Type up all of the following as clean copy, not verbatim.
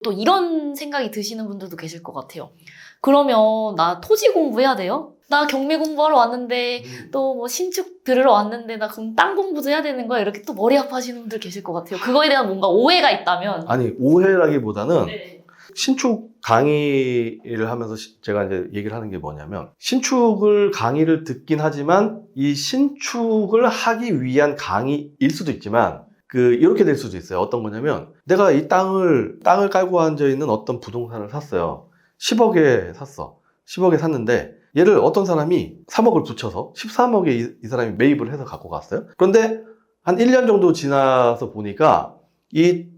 또 이런 생각이 드시는 분들도 계실 것 같아요. 그러면 나 토지 공부해야 돼요? 나 경매 공부하러 왔는데 또 뭐 신축 들으러 왔는데 나 그럼 땅 공부도 해야 되는 거야? 이렇게 또 머리 아파하시는 분들 계실 것 같아요. 그거에 대한 뭔가 오해가 있다면. 아니, 오해라기보다는 네. 신축 강의를 하면서 제가 이제 얘기를 하는 게 뭐냐면, 신축을 강의를 듣긴 하지만 이 신축을 하기 위한 강의일 수도 있지만 이렇게 될 수도 있어요. 어떤 거냐면, 내가 이 땅을 깔고 앉아 있는 어떤 부동산을 샀어요. 10억에 샀어. 10억에 샀는데 얘를 어떤 사람이 3억을 붙여서 13억에 이 사람이 매입을 해서 갖고 갔어요. 그런데 한 1년 정도 지나서 보니까 이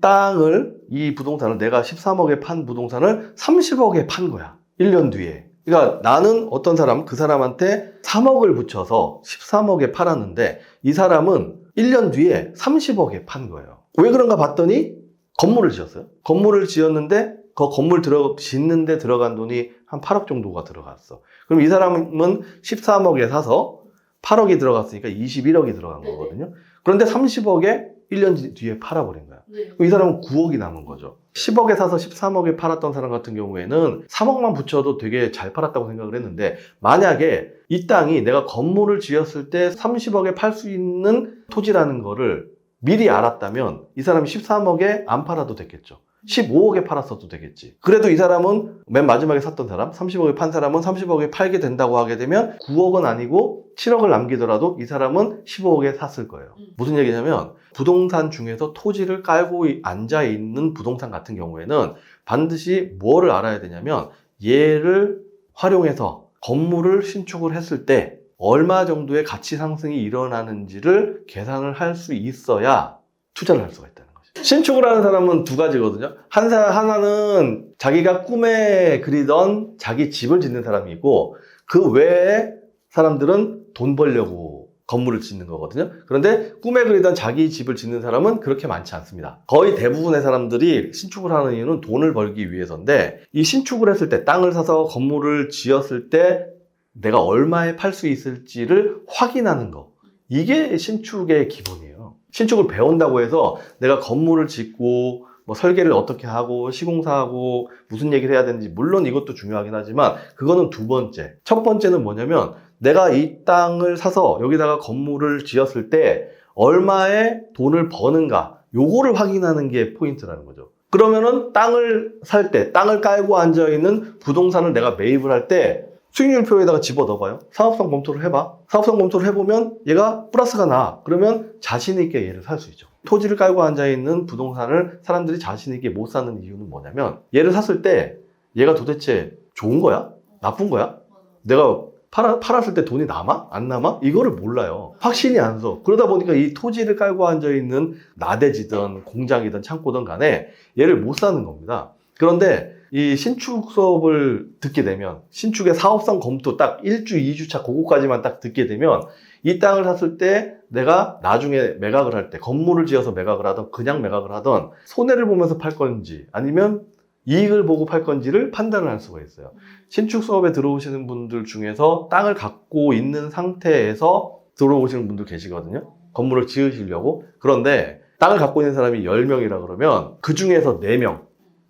부동산을 내가 13억에 판 부동산을 30억에 판 거야. 1년 뒤에. 그러니까 나는 어떤 사람, 그 사람한테 3억을 붙여서 13억에 팔았는데 이 사람은 1년 뒤에 30억에 판 거예요. 왜 그런가 봤더니 건물을 지었어요. 건물을 지었는데 그 건물 짓는데 들어간 돈이 한 8억 정도가 들어갔어. 그럼 이 사람은 13억에 사서 8억이 들어갔으니까 21억이 들어간 거거든요. 그런데 30억에 1년 뒤에 팔아버린 거야. 그럼 이 사람은 9억이 남은 거죠. 10억에 사서 13억에 팔았던 사람 같은 경우에는 3억만 붙여도 되게 잘 팔았다고 생각을 했는데, 만약에 이 땅이 내가 건물을 지었을 때 30억에 팔 수 있는 토지라는 거를 미리 알았다면 이 사람이 13억에 안 팔아도 됐겠죠. 15억에 팔았어도 되겠지. 그래도 이 사람은 맨 마지막에 샀던 사람, 30억에 판 사람은 30억에 팔게 된다고 하게 되면 9억은 아니고 7억을 남기더라도 이 사람은 15억에 샀을 거예요. 무슨 얘기냐면, 부동산 중에서 토지를 깔고 앉아 있는 부동산 같은 경우에는 반드시 뭐를 알아야 되냐면, 얘를 활용해서 건물을 신축을 했을 때 얼마 정도의 가치 상승이 일어나는지를 계산을 할 수 있어야 투자를 할 수가 있다는 거죠. 신축을 하는 사람은 두 가지거든요. 하나는 자기가 꿈에 그리던 자기 집을 짓는 사람이 있고, 그 외에 사람들은 돈 벌려고 건물을 짓는 거거든요. 그런데 꿈에 그리던 자기 집을 짓는 사람은 그렇게 많지 않습니다. 거의 대부분의 사람들이 신축을 하는 이유는 돈을 벌기 위해서인데, 이 신축을 했을 때, 땅을 사서 건물을 지었을 때 내가 얼마에 팔 수 있을지를 확인하는 거, 이게 신축의 기본이에요. 신축을 배운다고 해서 내가 건물을 짓고 뭐 설계를 어떻게 하고 시공사하고 무슨 얘기를 해야 되는지, 물론 이것도 중요하긴 하지만 그거는 두 번째. 첫 번째는 뭐냐면, 내가 이 땅을 사서 여기다가 건물을 지었을 때 얼마의 돈을 버는가, 요거를 확인하는 게 포인트라는 거죠. 그러면은 땅을 살 때, 땅을 깔고 앉아있는 부동산을 내가 매입을 할 때 수익률표에다가 집어넣어봐요. 사업성 검토를 해봐. 사업성 검토를 해보면 얘가 플러스가 나. 그러면 자신 있게 얘를 살 수 있죠. 토지를 깔고 앉아있는 부동산을 사람들이 자신 있게 못 사는 이유는 뭐냐면, 얘를 샀을 때 얘가 도대체 좋은 거야? 나쁜 거야? 내가 팔았을 때 돈이 남아? 안 남아? 이거를 몰라요. 확신이 안 서. 그러다 보니까 이 토지를 깔고 앉아있는 나대지든 공장이든 창고든 간에 얘를 못 사는 겁니다. 그런데 이 신축 수업을 듣게 되면, 신축의 사업성 검토 딱 1주, 2주차 그거까지만 딱 듣게 되면, 이 땅을 샀을 때 내가 나중에 매각을 할 때, 건물을 지어서 매각을 하던, 그냥 매각을 하던, 손해를 보면서 팔 건지 아니면 이익을 보고 팔 건지를 판단을 할 수가 있어요. 신축 수업에 들어오시는 분들 중에서 땅을 갖고 있는 상태에서 들어오시는 분들 계시거든요. 건물을 지으시려고. 그런데 땅을 갖고 있는 사람이 10명이라 그러면 그 중에서 4명,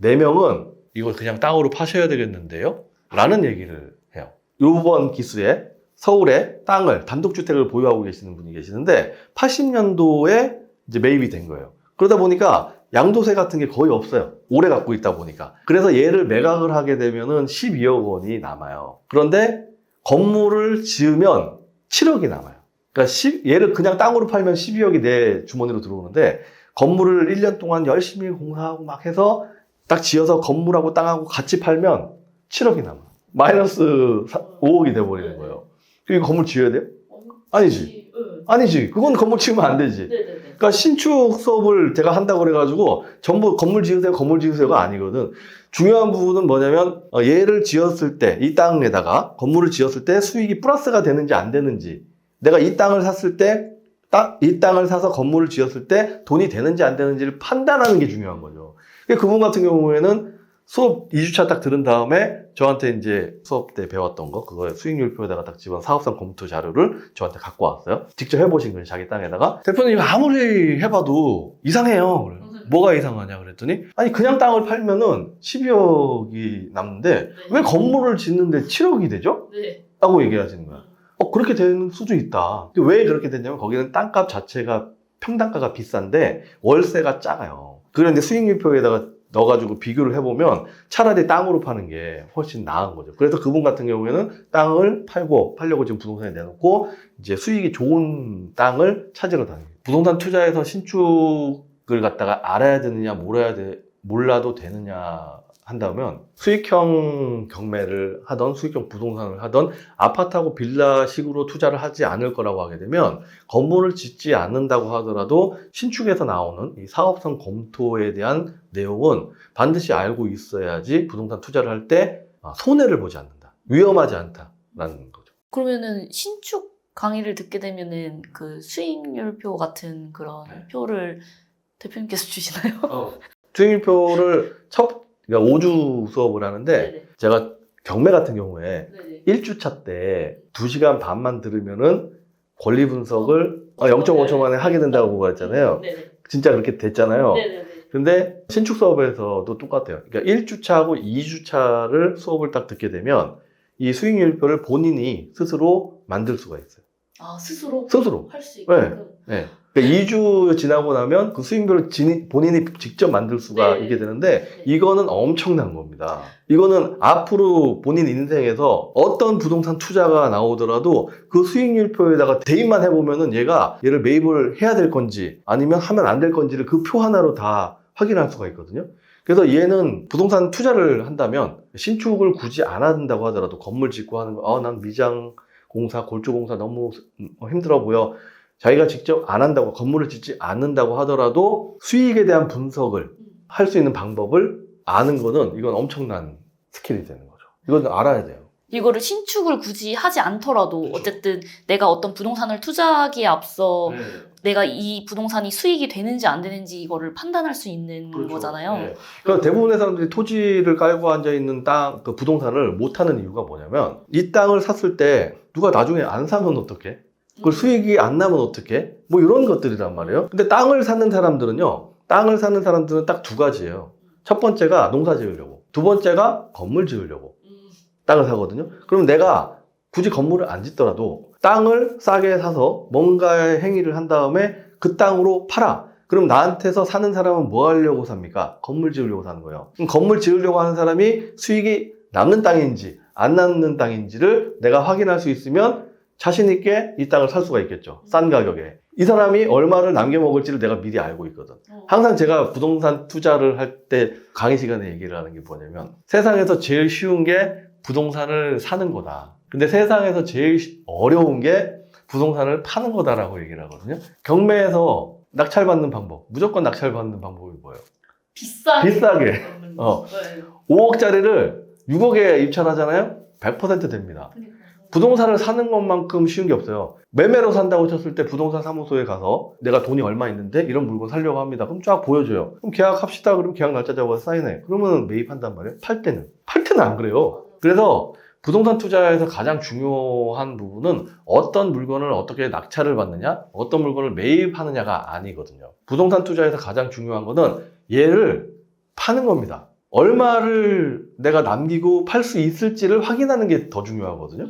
4명은 이걸 그냥 땅으로 파셔야 되겠는데요? 라는 얘기를 해요. 이번 기수에 서울에 땅을, 단독주택을 보유하고 계시는 분이 계시는데 80년도에 이제 매입이 된 거예요. 그러다 보니까 양도세 같은 게 거의 없어요. 오래 갖고 있다 보니까. 그래서 얘를 매각을 하게 되면은 12억 원이 남아요. 그런데 건물을 지으면 7억이 남아요. 그러니까 얘를 그냥 땅으로 팔면 12억이 내 주머니로 들어오는데, 건물을 1년 동안 열심히 공사하고 막 해서 딱 지어서 건물하고 땅하고 같이 팔면 7억이 남아. 마이너스 5억이 돼버리는 거예요. 이거 건물 지어야 돼요? 아니지. 아니지. 그건 건물 지으면 안 되지. 그러니까 신축 수업을 제가 한다고 그래가지고 전부 건물 지으세요가 아니거든. 중요한 부분은 뭐냐면, 얘를 지었을 때, 이 땅에다가 건물을 지었을 때 수익이 플러스가 되는지 안 되는지, 내가 이 땅을 샀을 때, 이 땅을 사서 건물을 지었을 때 돈이 되는지 안 되는지를 판단하는 게 중요한 거죠. 그분 같은 경우에는 수업 2주차 딱 들은 다음에 저한테 이제 수업 때 배웠던 거, 그거 수익률표에다가 딱 집어 사업성 검토 자료를 저한테 갖고 왔어요. 직접 해보신 거예요, 자기 땅에다가. 대표님 아무리 해봐도 이상해요. 뭐가 이상하냐 그랬더니 아니 그냥 땅을 팔면은 12억이 남는데 왜 건물을 짓는데 7억이 되죠? 네. 라고 얘기하시는 거야. 그렇게 되는 수도 있다. 왜 그렇게 됐냐면 거기는 땅값 자체가 평당가가 비싼데 월세가 작아요. 그런데 수익률표에다가 넣어가지고 비교를 해보면 차라리 땅으로 파는 게 훨씬 나은 거죠. 그래서 그분 같은 경우에는 땅을 팔려고 지금 부동산에 내놓고 이제 수익이 좋은 땅을 찾으러 다니고 부동산 투자에서 신축을 갖다가 알아야 되느냐 몰라도 되느냐 한다면 수익형 경매를 하던 수익형 부동산을 하던 아파트하고 빌라식으로 투자를 하지 않을 거라고 하게 되면 건물을 짓지 않는다고 하더라도 신축에서 나오는 이 사업성 검토에 대한 내용은 반드시 알고 있어야지 부동산 투자를 할 때 손해를 보지 않는다. 위험하지 않다라는 거죠. 그러면은 신축 강의를 듣게 되면은 그 수익률표 같은 그런 표를 대표님께서 주시나요? 수익률표를 그러니까 5주 수업을 하는데 네네. 제가 경매 같은 경우에 네네. 1주차 때 2시간 반만 들으면은 권리 분석을 0.5초 만에 하게 된다고 그랬잖아요. 네네. 진짜 그렇게 됐잖아요. 네네네. 근데 신축 수업에서도 똑같아요. 그러니까 1주차하고 2주차를 수업을 딱 듣게 되면 이 수익률표를 본인이 스스로 만들 수가 있어요. 아, 스스로 할 수 있게끔. 네. 그러니까 2주 지나고 나면 그 수익률을 본인이 직접 만들 수가 네. 있게 되는데 네. 이거는 엄청난 겁니다. 이거는 앞으로 본인 인생에서 어떤 부동산 투자가 나오더라도 그 수익률표에다가 대입만 해보면은 얘를 매입을 해야 될 건지 아니면 하면 안 될 건지를 그 표 하나로 다 확인할 수가 있거든요. 그래서 얘는 부동산 투자를 한다면 신축을 굳이 안 한다고 하더라도 건물 짓고 하는 거, 난 미장 공사, 골조 공사 너무 힘들어 보여. 자기가 직접 안 한다고, 건물을 짓지 않는다고 하더라도 수익에 대한 분석을 할 수 있는 방법을 아는 거는 이건 엄청난 스킬이 되는 거죠. 이건 알아야 돼요. 이거를 신축을 굳이 하지 않더라도 그렇죠. 어쨌든 내가 어떤 부동산을 투자하기에 앞서 내가 이 부동산이 수익이 되는지 안 되는지 이거를 판단할 수 있는 그렇죠. 거잖아요. 네. 그러니까 대부분의 사람들이 토지를 깔고 앉아있는 그 부동산을 못 하는 이유가 뭐냐면 이 땅을 샀을 때 누가 나중에 안 사면 어떡해? 그걸 수익이 안 나면 어떡해? 뭐 이런 것들이란 말이에요. 근데 땅을 사는 사람들은 딱 두 가지예요. 첫 번째가 농사 지으려고, 두 번째가 건물 지으려고 땅을 사거든요. 그럼 내가 굳이 건물을 안 짓더라도 땅을 싸게 사서 뭔가의 행위를 한 다음에 그 땅으로 팔아. 그럼 나한테서 사는 사람은 뭐 하려고 삽니까? 건물 지으려고 사는 거예요. 그럼 건물 지으려고 하는 사람이 수익이 남는 땅인지 안 남는 땅인지를 내가 확인할 수 있으면 자신 있게 이 땅을 살 수가 있겠죠. 싼 가격에. 이 사람이 얼마를 남겨먹을지를 내가 미리 알고 있거든. 항상 제가 부동산 투자를 할 때 강의 시간에 얘기를 하는 게 뭐냐면 세상에서 제일 쉬운 게 부동산을 사는 거다. 근데 세상에서 제일 어려운 게 부동산을 파는 거다라고 얘기를 하거든요. 경매에서 낙찰받는 방법, 무조건 낙찰받는 방법이 뭐예요? 비싸게. 5억짜리를 6억에 입찰하잖아요? 100% 됩니다. 부동산을 사는 것만큼 쉬운 게 없어요. 매매로 산다고 쳤을 때 부동산 사무소에 가서 내가 돈이 얼마 있는데 이런 물건 사려고 합니다. 그럼 쫙 보여줘요. 그럼 계약합시다. 그럼 계약 날짜 잡아서 사인해. 그러면 매입한단 말이에요. 팔 때는 안 그래요. 그래서 부동산 투자에서 가장 중요한 부분은 어떤 물건을 어떻게 낙찰을 받느냐, 어떤 물건을 매입하느냐가 아니거든요. 부동산 투자에서 가장 중요한 거는 얘를 파는 겁니다. 얼마를 내가 남기고 팔 수 있을지를 확인하는 게 더 중요하거든요.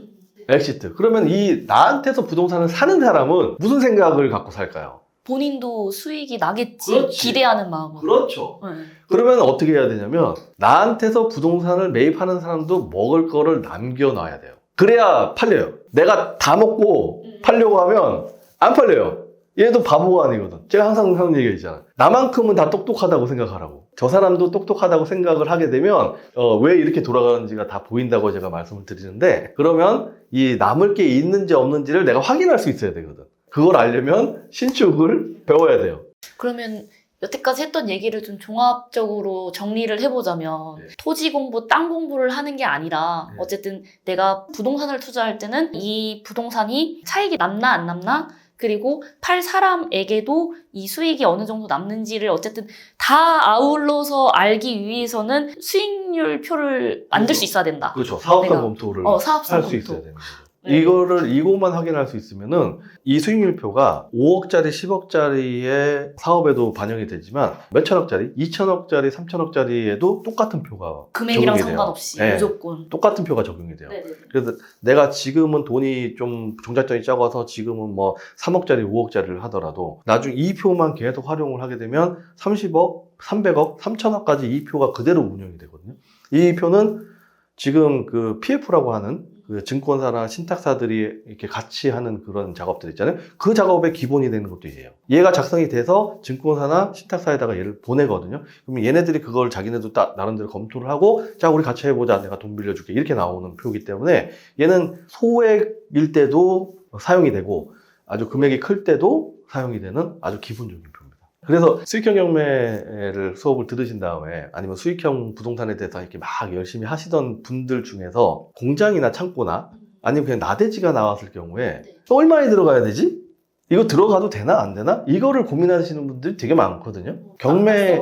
엑시트. 그러면 나한테서 부동산을 사는 사람은 무슨 생각을 갖고 살까요? 본인도 수익이 나겠지 그렇지. 기대하는 마음으로. 그렇죠. 네. 그러면 어떻게 해야 되냐면 나한테서 부동산을 매입하는 사람도 먹을 거를 남겨놔야 돼요. 그래야 팔려요. 내가 다 먹고 팔려고 하면 안 팔려요. 얘도 바보가 아니거든. 제가 항상 하는 얘기가 있잖아. 나만큼은 다 똑똑하다고 생각하라고. 저 사람도 똑똑하다고 생각을 하게 되면 왜 이렇게 돌아가는지가 다 보인다고 제가 말씀을 드리는데, 그러면 이 남을 게 있는지 없는지를 내가 확인할 수 있어야 되거든. 그걸 알려면 신축을 배워야 돼요. 그러면 여태까지 했던 얘기를 좀 종합적으로 정리를 해보자면 네. 토지 공부, 땅 공부를 하는 게 아니라 네. 어쨌든 내가 부동산을 투자할 때는 이 부동산이 차익이 남나 안 남나, 그리고 팔 사람에게도 이 수익이 어느 정도 남는지를 어쨌든 다 아울러서 알기 위해서는 수익률 표를 만들 수 있어야 된다. 그렇죠. 사업성 내가, 검토를 사업성 할 수 검토. 있어야 되는 거죠. 네. 이것만 확인할 수 있으면은 이 수익률표가 5억짜리, 10억짜리의 사업에도 반영이 되지만 몇천억짜리, 2천억짜리, 3천억짜리에도 똑같은 표가 금액이랑 적용이 돼요. 상관없이 네. 무조건. 똑같은 표가 적용이 돼요. 네네. 그래서 내가 지금은 돈이 좀 종잣돈이 적어서 지금은 뭐 3억짜리, 5억짜리를 하더라도 나중에 이 표만 계속 활용을 하게 되면 30억, 300억, 3천억까지 이 표가 그대로 운영이 되거든요. 이 표는 지금 그 PF라고 하는 그 증권사나 신탁사들이 이렇게 같이 하는 그런 작업들 있잖아요. 그 작업의 기본이 되는 것도 얘예요. 얘가 작성이 돼서 증권사나 신탁사에다가 얘를 보내거든요. 그러면 얘네들이 그걸 자기네도 나름대로 검토를 하고 자 우리 같이 해보자 내가 돈 빌려줄게 이렇게 나오는 표이기 때문에 얘는 소액일 때도 사용이 되고 아주 금액이 클 때도 사용이 되는 아주 기본적인 표입니다. 그래서 수익형 경매를 수업을 들으신 다음에 아니면 수익형 부동산에 대해서 이렇게 막 열심히 하시던 분들 중에서 공장이나 창고나 아니면 그냥 나대지가 나왔을 경우에 얼마에 들어가야 되지? 이거 들어가도 되나 안 되나? 이거를 고민하시는 분들이 되게 많거든요. 경매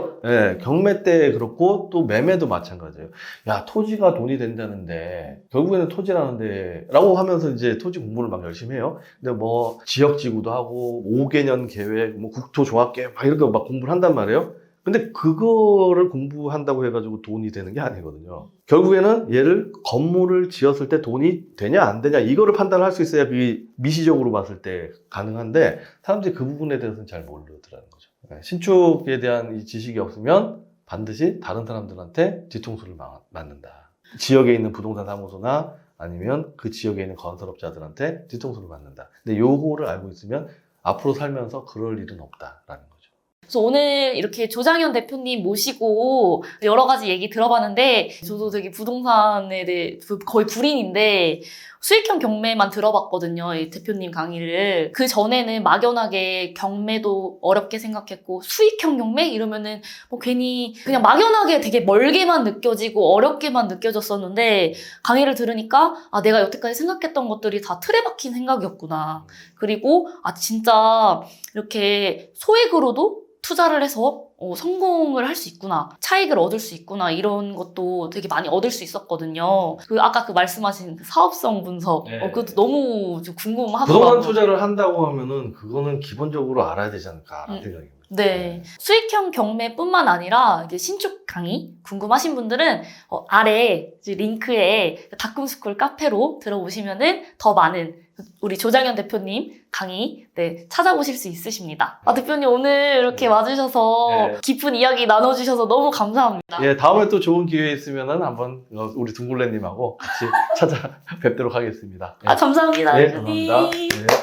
때 그렇고 또 매매도 마찬가지예요. 야, 토지가 돈이 된다는데 결국에는 토지라는데 라고 하면서 이제 토지 공부를 막 열심히 해요. 근데 뭐 지역지구도 하고 5개년 계획, 뭐 국토종합계획 막 이렇게 막 공부를 한단 말이에요. 근데 그거를 공부한다고 해가지고 돈이 되는 게 아니거든요. 결국에는 얘를 건물을 지었을 때 돈이 되냐 안 되냐 이거를 판단할 수 있어야 그 미시적으로 봤을 때 가능한데 사람들이 그 부분에 대해서는 잘 모르더라는 거죠. 신축에 대한 이 지식이 없으면 반드시 다른 사람들한테 뒤통수를 맞는다. 지역에 있는 부동산 사무소나 아니면 그 지역에 있는 건설업자들한테 뒤통수를 맞는다. 근데 요거를 알고 있으면 앞으로 살면서 그럴 일은 없다라는 거죠. 그래서 오늘 이렇게 조장현 대표님 모시고 여러 가지 얘기 들어봤는데 저도 되게 부동산에 대해 거의 불인인데 수익형 경매만 들어봤거든요. 이 대표님 강의를. 그 전에는 막연하게 경매도 어렵게 생각했고 수익형 경매 이러면은 뭐 괜히 그냥 막연하게 되게 멀게만 느껴지고 어렵게만 느껴졌었는데 강의를 들으니까 아 내가 여태까지 생각했던 것들이 다 틀에 박힌 생각이었구나. 그리고 아 진짜 이렇게 소액으로도 투자를 해서 성공을 할 수 있구나. 차익을 얻을 수 있구나. 이런 것도 되게 많이 얻을 수 있었거든요. 아까 그 말씀하신 그 사업성 분석. 네. 그것도 너무 좀 궁금하더라고요. 부동산 투자를 한다고 하면은 그거는 기본적으로 알아야 되지 않을까라는 생각입니다. 네. 수익형 경매뿐만 아니라 이제 신축 강의 궁금하신 분들은 아래 이제 링크에 다꿈스쿨 카페로 들어오시면은 더 많은 우리 조장현 대표님 강의 찾아보실 수 있으십니다. 아, 대표님 오늘 이렇게 와주셔서 깊은 이야기 나눠주셔서 너무 감사합니다. 예, 다음에 또 좋은 기회 있으면은 한번 우리 둥글레님하고 같이 찾아뵙도록 하겠습니다. 아, 감사합니다. 네, 대표님. 감사합니다. 네.